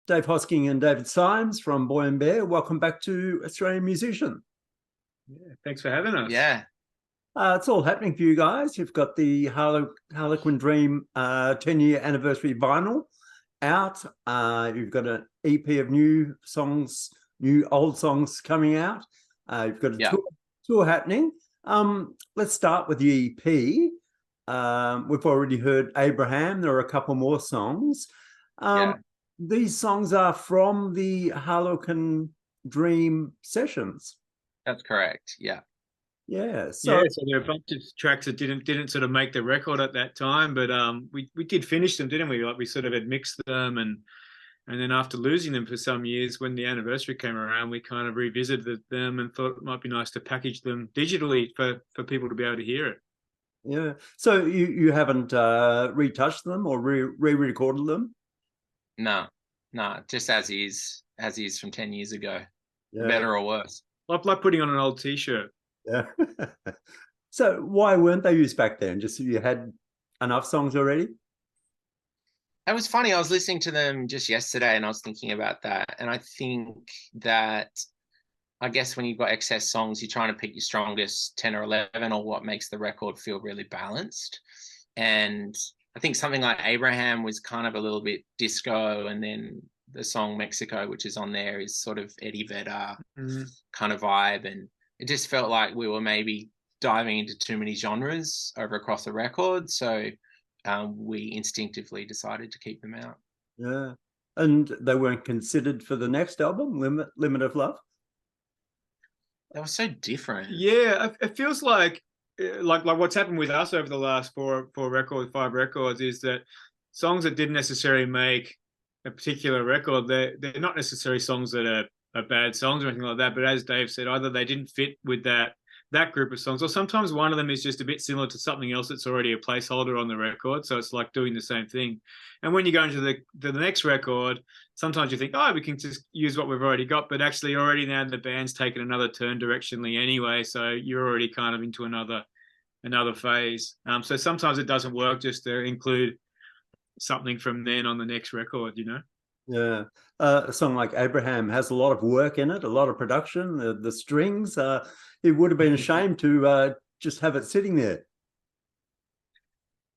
Dave Hosking and David Symes from Boy and Bear. Welcome back to Australian Musician. Yeah, thanks for having us. Yeah. It's all happening for you guys. You've got the Harlequin Dream 10-year anniversary vinyl out. You've got an EP of new songs, new old songs coming out. You've got a tour happening. Let's start with the EP. We've already heard Abraham. There are a couple more songs. These songs are from the Harlequin Dream sessions. That's correct. Yeah. Yeah. So there are a bunch of tracks that didn't sort of make the record at that time, but we did finish them, didn't we? Like we sort of had mixed them, and then after losing them for some years, when the anniversary came around, we kind of revisited them and thought it might be nice to package them digitally for people to be able to hear it. Yeah. So you haven't retouched them or re-recorded them? No, just as is from 10 years ago, yeah. Better or worse. Like putting on an old T-shirt. Yeah. So why weren't they used back then? Just you had enough songs already? It was funny. I was listening to them just yesterday and I was thinking about that. And I think that, I guess when you've got excess songs, you're trying to pick your strongest 10 or 11 or what makes the record feel really balanced. And I think something like Abraham was kind of a little bit disco, and then the song Mexico, which is on there, is sort of Eddie Vedder kind of vibe. And it just felt like we were maybe diving into too many genres across the record. So we instinctively decided to keep them out. Yeah. And they weren't considered for the next album, Limit of Love? They were so different. Yeah, it feels like what's happened with us over the last five records is that songs that didn't necessarily make a particular record, they're not necessarily songs that are bad songs or anything like that, but as Dave said, either they didn't fit with that group of songs, or sometimes one of them is just a bit similar to something else that's already a placeholder on the record, so it's like doing the same thing. And when you go into the next record, sometimes you think, oh, we can just use what we've already got, but actually already now the band's taken another turn directionally anyway, so you're already kind of into another phase. So sometimes it doesn't work just to include something from then on the next record, you know? Yeah. A song like Abraham has a lot of work in it, a lot of production, the strings. It would have been a shame to just have it sitting there.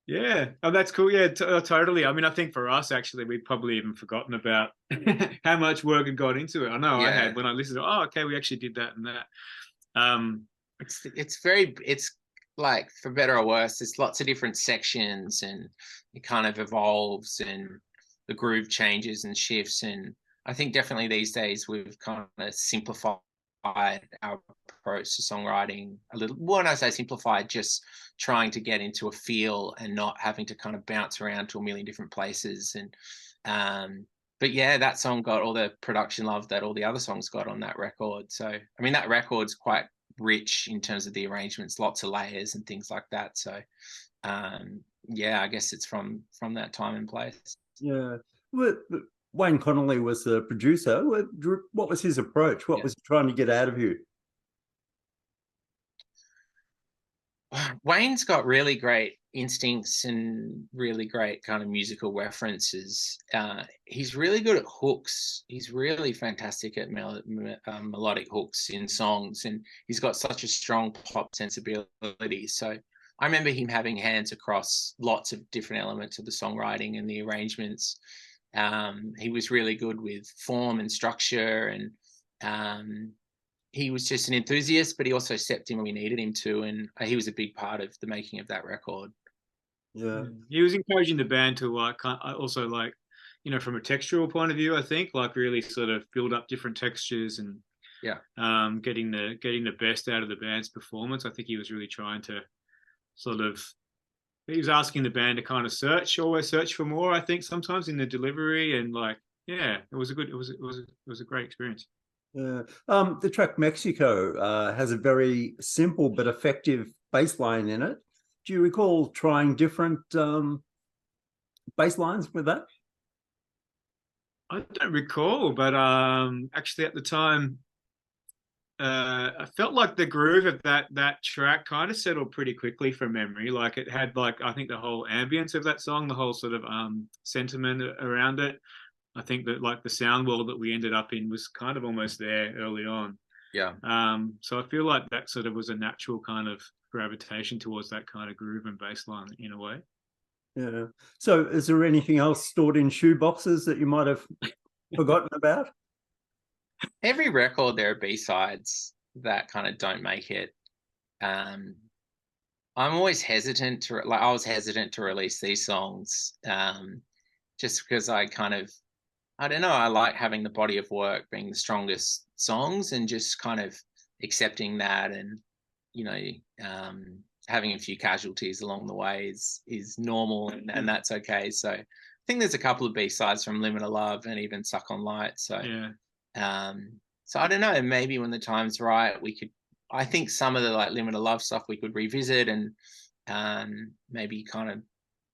Yeah. Oh, that's cool. Yeah, totally. I mean, I think for us, actually, we'd probably even forgotten about how much work had gone into it. I know I had when I listened to, oh, okay, we actually did that and that. It's like, for better or worse, there's lots of different sections and it kind of evolves and the groove changes and shifts. And I think definitely these days we've kind of simplified our approach to songwriting a little. When I say simplified, just trying to get into a feel and not having to kind of bounce around to a million different places. And but yeah, that song got all the production love that all the other songs got on that record. So I mean, that record's quite rich in terms of the arrangements, lots of layers and things like that. So yeah, I guess it's from that time and place. Yeah. Wayne Connolly was the producer. What was his approach? What was he trying to get out of you? Wayne's got really great instincts and really great kind of musical references. He's really good at hooks. He's really fantastic at melodic hooks in songs, and he's got such a strong pop sensibility. So I remember him having hands across lots of different elements of the songwriting and the arrangements. He was really good with form and structure, and he was just an enthusiast, but he also stepped in when we needed him to, and he was a big part of the making of that record. Yeah, he was encouraging the band to also from a textural point of view, I think, like really sort of build up different textures and getting the best out of the band's performance. I think he was really trying to he was asking the band to kind of always search for more, I think, sometimes in the delivery, and it was a great experience. Yeah. The track Mexico has a very simple but effective bass line in it. Do you recall trying different bass lines with that? I don't recall, but actually at the time, I felt like the groove of that track kind of settled pretty quickly from memory. Like it had I think the whole ambience of that song, the whole sort of sentiment around it I think that like the sound world that we ended up in was kind of almost there early on. Yeah. So I feel like that sort of was a natural kind of gravitation towards that kind of groove and bass line in a way. Yeah. So is there anything else stored in shoe boxes that you might have forgotten about? Every record there are B-sides that kind of don't make it. I'm always hesitant to, like, I was hesitant to release these songs, just because I don't know, I like having the body of work being the strongest songs and just kind of accepting that, and having a few casualties along the way is normal, and that's okay. So I think there's a couple of B-sides from Limit of Love and even Suck on Light. So yeah. So I don't know, maybe when the time's right, I think some of the like Limit of Love stuff we could revisit and maybe kind of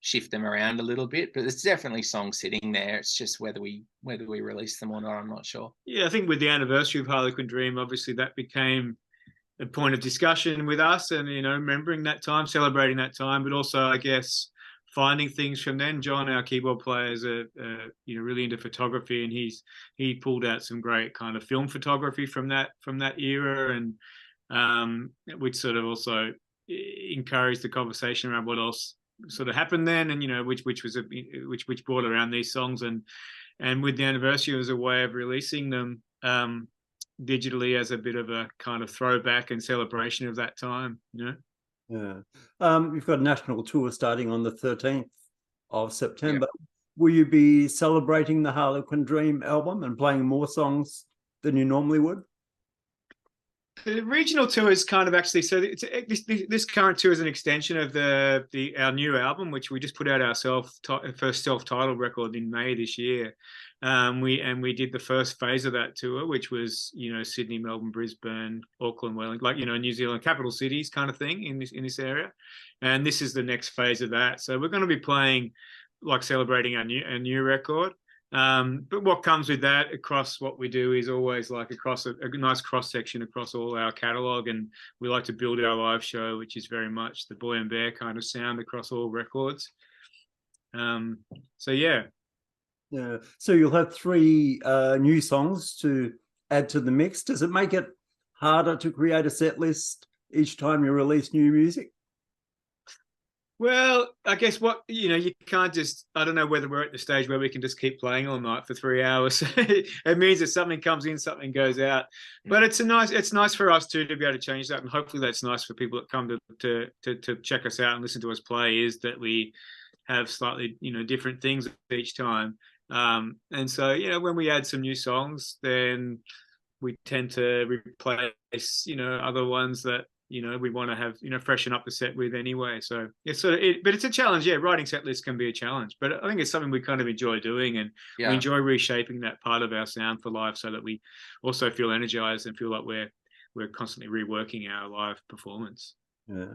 shift them around a little bit, but there's definitely songs sitting there. It's just whether we release them or not, I'm not sure. Yeah, I think with the anniversary of Harlequin Dream, obviously that became a point of discussion with us, and remembering that time, celebrating that time, but also I guess finding things from then. John, our keyboard player, is really into photography, and he pulled out some great kind of film photography from that era, and which sort of also encouraged the conversation around what else sort of happened then, and which brought around these songs, and with the anniversary, it was a way of releasing them digitally as a bit of a kind of throwback and celebration of that time. Yeah. You've got a national tour starting on the 13th of September. Yep. Will you be celebrating the Harlequin Dream album and playing more songs than you normally would? The regional tour is kind of actually, so this current tour is an extension of our new album, which we just put out our first self-titled record in May this year. We did the first phase of that tour, which was Sydney, Melbourne, Brisbane, Auckland, Wellington, New Zealand capital cities kind of thing in this area, and this is the next phase of that. So we're going to be playing, like, celebrating our new record. But what comes with that across what we do is always like across a nice cross section across all our catalogue, and we like to build our live show, which is very much the Boy and Bear kind of sound across all records. So yeah. So you'll have 3 new songs to add to the mix. Does it make it harder to create a set list each time you release new music? Well, I guess you can't just, I don't know whether we're at the stage where we can just keep playing all night for 3 hours. It means that something comes in, something goes out. But it's nice for us too to be able to change that. And hopefully that's nice for people that come to check us out and listen to us play, is that we have slightly, different things each time. And so, when we add some new songs, then we tend to replace, other ones that, we want to have, freshen up the set with anyway. So it's but it's a challenge. Yeah, writing set lists can be a challenge, but I think it's something we kind of enjoy doing, and we enjoy reshaping that part of our sound for live, so that we also feel energized and feel like we're constantly reworking our live performance. Yeah.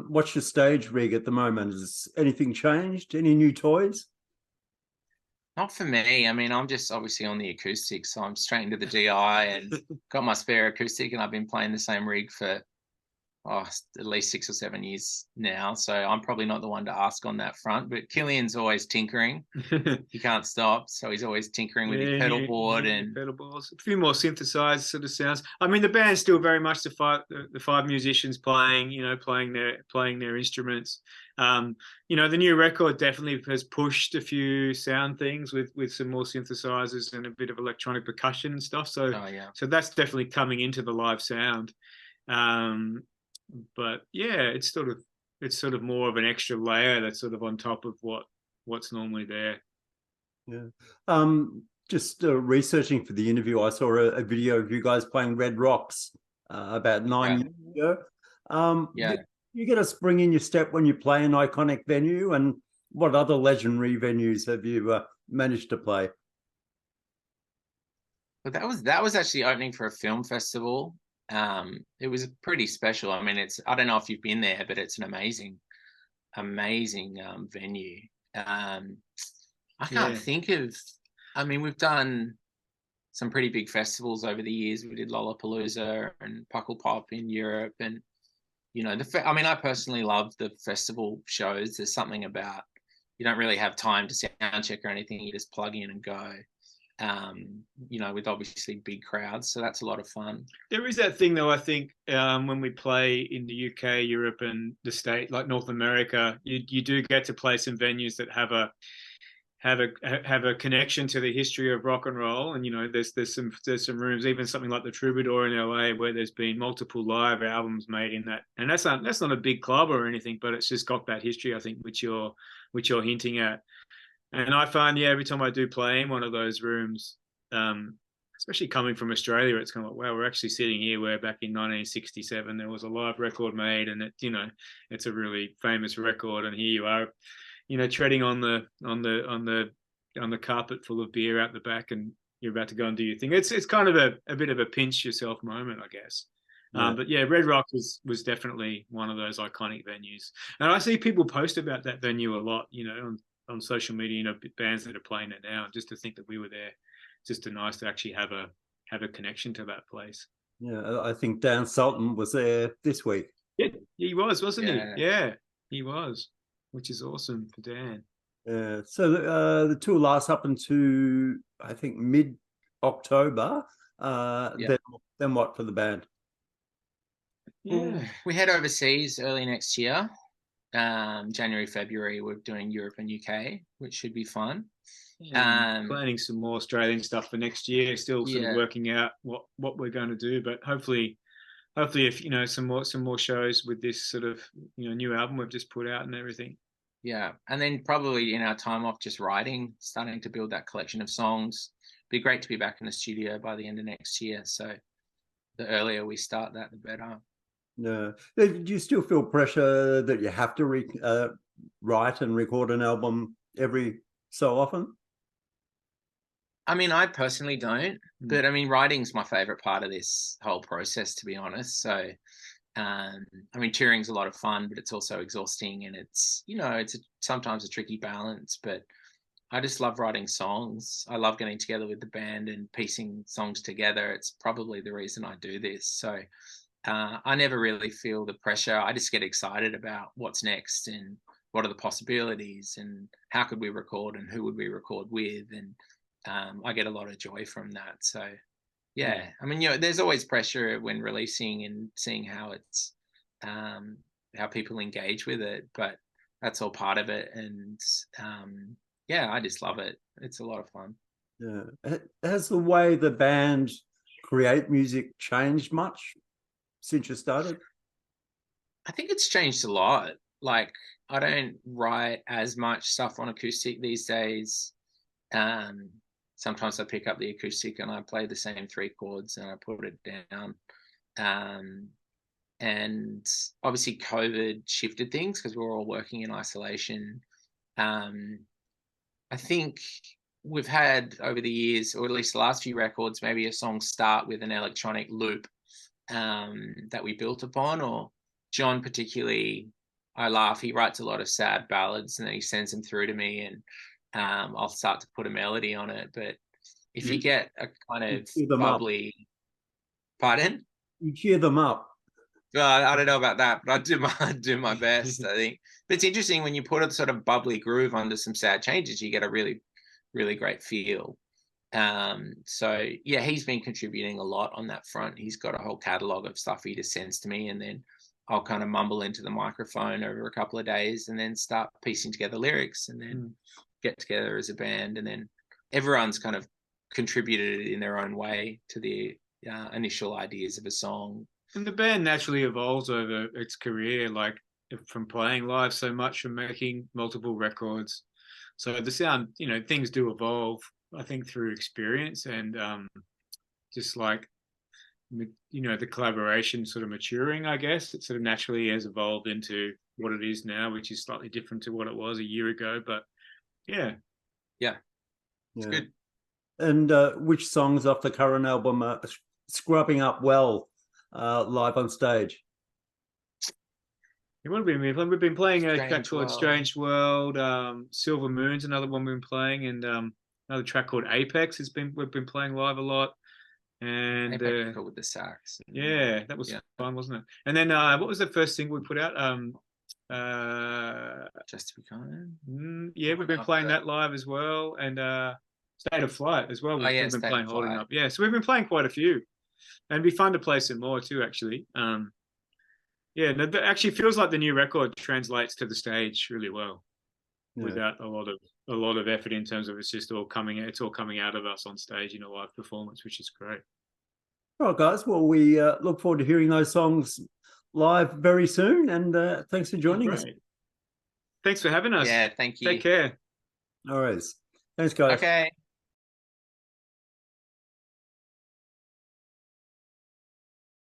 What's your stage rig at the moment? Has anything changed? Any new toys? Not for me. I mean, I'm just obviously on the acoustic, so I'm straight into the DI and got my spare acoustic, and I've been playing the same rig for at least 6 or 7 years now. So I'm probably not the one to ask on that front, but Killian's always tinkering. He can't stop. So he's always tinkering with his pedal board and pedal boards. A few more synthesized sort of sounds. I mean, the band's still very much the 5 musicians playing, playing their instruments. The new record definitely has pushed a few sound things with some more synthesizers and a bit of electronic percussion and stuff. So, so that's definitely coming into the live sound. But yeah, it's sort of more of an extra layer that's sort of on top of what's normally there. Yeah. Just researching for the interview, I saw a video of you guys playing Red Rocks about 9 years ago. You get a spring in your step when you play an iconic venue, and what other legendary venues have you managed to play? But that was actually opening for a film festival. It was pretty special. I mean, I don't know if you've been there, but it's an amazing venue. I can't think of, I mean, we've done some pretty big festivals over the years. We did Lollapalooza and Puckle Pop in Europe, and I mean, I personally love the festival shows. There's something about you don't really have time to sound check or anything. You just plug in and go. You know, with obviously big crowds, so that's a lot of fun. There is that thing though, I think, when we play in the UK, Europe, and the State, like North America, you do get to play some venues that have a connection to the history of rock and roll. And you know, there's some rooms, even something like the Troubadour in LA, where there's been multiple live albums made in that, and that's not a big club or anything, but it's just got that history, I think, which you're hinting at. And I find, every time I do play in one of those rooms, especially coming from Australia, it's kind of like, wow, we're actually sitting here where back in 1967 there was a live record made, and it's a really famous record, and here you are, treading on the carpet full of beer out the back, and you're about to go and do your thing. It's kind of a bit of a pinch yourself moment, I guess. Yeah. But yeah, Red Rock was definitely one of those iconic venues, and I see people post about that venue a lot, on social media, bands that are playing it now. Just to think that we were there, just nice to actually have a connection to that place. Yeah, I think Dan Sultan was there this week. Yeah, he was, wasn't he? Yeah, he was, which is awesome for Dan. So the tour lasts up into, I think, mid-October. Then what for the band? Yeah, we head overseas early next year. January, February, we're doing Europe and UK, which should be fun. Planning some more Australian stuff for next year. Still sort of working out what we're going to do, but hopefully, if some more shows with this sort of new album we've just put out and everything. Yeah, and then probably in our time off, just writing, starting to build that collection of songs. Be great to be back in the studio by the end of next year. So the earlier we start that, the better. No. Do you still feel pressure that you have to write and record an album every so often? I mean, I personally don't, but I mean, writing's my favorite part of this whole process, to be honest. So, I mean, touring's a lot of fun, but it's also exhausting, and it's sometimes a tricky balance, but I just love writing songs. I love getting together with the band and piecing songs together. It's probably the reason I do this. So, I never really feel the pressure. I just get excited about what's next and what are the possibilities and how could we record and who would we record with. And I get a lot of joy from that. So, yeah, I mean, there's always pressure when releasing and seeing how it's, how people engage with it, but that's all part of it. And yeah, I just love it. It's a lot of fun. Yeah. Has the way the band create music changed much since you started? I think it's changed a lot. Like, I don't write as much stuff on acoustic these days. Sometimes I pick up the acoustic and I play the same 3 chords and I put it down. And obviously COVID shifted things because we were all working in isolation. I think we've had over the years, or at least the last few records, maybe a song start with an electronic loop that we built upon, or John particularly, I laugh, he writes a lot of sad ballads and then he sends them through to me, and I'll start to put a melody on it. But if you get a kind of bubbly pardon? You cheer them up. I don't know about that, but I do my best, I think. But it's interesting when you put a sort of bubbly groove under some sad changes, you get a really, really great feel. So yeah, he's been contributing a lot on that front. He's got a whole catalog of stuff he just sends to me, and then I'll kind of mumble into the microphone over a couple of days and then start piecing together lyrics and then get together as a band. And then everyone's kind of contributed in their own way to the initial ideas of a song. And the band naturally evolves over its career, like from playing live so much, from making multiple records. So the sound, things do evolve, I think, through experience and just like, the collaboration sort of maturing, I guess. It sort of naturally has evolved into what it is now, which is slightly different to what it was a year ago. But yeah. It's good. And which songs off the current album are scrubbing up well live on stage? What have we been? We've been playing a track called Strange World. Silver Moon's another one we've been playing, and another track called Apex we've been playing live a lot. And Apex with the sax. Yeah, that was fun, wasn't it? And then what was the first single we put out? Just to be kind. Yeah, we've been playing that live as well, and State of Flight as well. We've been playing Holding Up. Yeah, so we've been playing quite a few, and it'd be fun to play some more too. Actually, yeah, no, that actually feels like the new record translates to the stage really well, without a lot of effort in terms of it's all coming out of us on stage in a live performance, which is great. All right, guys. Well, we look forward to hearing those songs live very soon, and thanks for joining us. Thanks for having us. Yeah, thank you. Take care. All right. Thanks, guys. Okay.